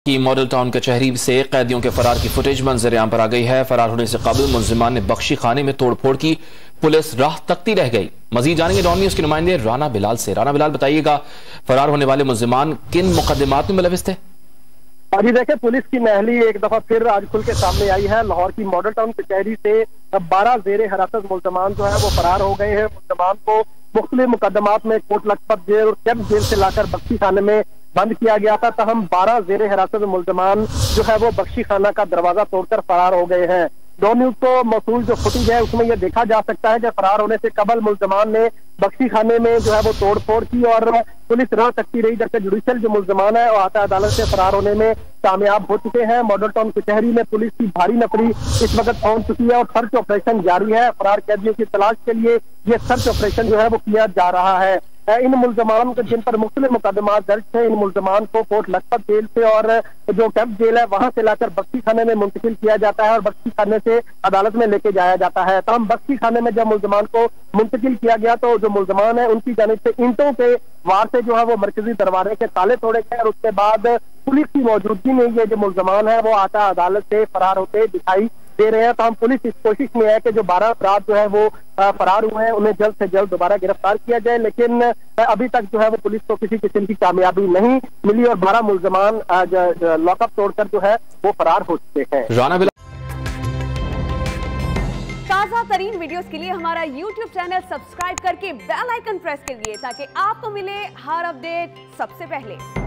की model town कचहरी से कैदियों के फरार की फुटेज मंजर आम पर आ गई है। फरार होने से काबिल मुल्जिमान ने बख्शी खाने में तोड़फोड़ की, पुलिस राह तकती रह गई। मजीद जानेंगे डॉन न्यूज के नुमाइंदे राना बिलाल से। राना बिलाल, बताइएगा फरार होने वाले मुल्जिमान किन मुकदमात में मुलविस थे? अभी देखे, पुलिस की नहली एक दफा फिर आज खुल के सामने आई है। लाहौर की मॉडल टाउन कचहरी से 12 जेर हिरासत मुल्जिमान जो है वो फरार हो गए हैं। मुल्जिमान को मुख्तलिफ मुकदमात में कोट लखपत जेल और कैंप जेल से लाकर बख्शी खाने में बंद किया गया था। तहम 12 जेर हिरासत मुल्जिमान जो है वो बख्शी खाना का दरवाजा तोड़कर फरार हो गए हैं। डॉन न्यूज को मौसूल जो फुटेज है उसमें यह देखा जा सकता है कि फरार होने से कबल मुल्जिमान ने बख्शी खाने में जो है वो तोड़फोड़ की और पुलिस राह तकती रही, जबकि जुडिशल जो मुल्जिमान है और आता अदालत से फरार होने में कामयाब हो चुके हैं। मॉडल टाउन कचहरी में पुलिस की भारी नफरी इस वक्त पहुंच चुकी है और सर्च ऑपरेशन जारी है। फरार कैदियों की तलाश के लिए यह सर्च ऑपरेशन जो है वो किया जा रहा है। इन मुल्जमान को जिन पर मुख्तलिफ मुकदमात दर्ज थे, इन मुल्जमान को कोट लखपत जेल से और जो कैंप जेल है वहां से लाकर बख्शी खाने में मुंतकिल किया जाता है और बख्शी खाने से अदालत में लेके जाया जाता है। तमाम बख्शी खाने में जब मुल्जमान को मुंतकिल किया गया तो जो मुल्जमान है उनकी जानिब से ईंटों के वार से जो है वो मरकजी दरवाजे के ताले तोड़े गए और उसके बाद पुलिस की मौजूदगी में ये जो मुल्जमान है वो आता अदालत से फरार होते दिखाई दे रहे हैं। तो हम पुलिस इस कोशिश में है कि जो 12 अपराध जो है वो फरार हुए हैं उन्हें जल्द से जल्द दोबारा गिरफ्तार किया जाए, लेकिन अभी तक जो है वो पुलिस को किसी किस्म की कामयाबी नहीं मिली और 12 मुल्जमान लॉकअप तोड़कर जो है वो फरार हो चुके हैं। ताज़ा तरीन वीडियोस के लिए हमारा YouTube चैनल सब्सक्राइब करके बेल आइकन प्रेस करिए ताकि आपको मिले हर अपडेट सबसे पहले।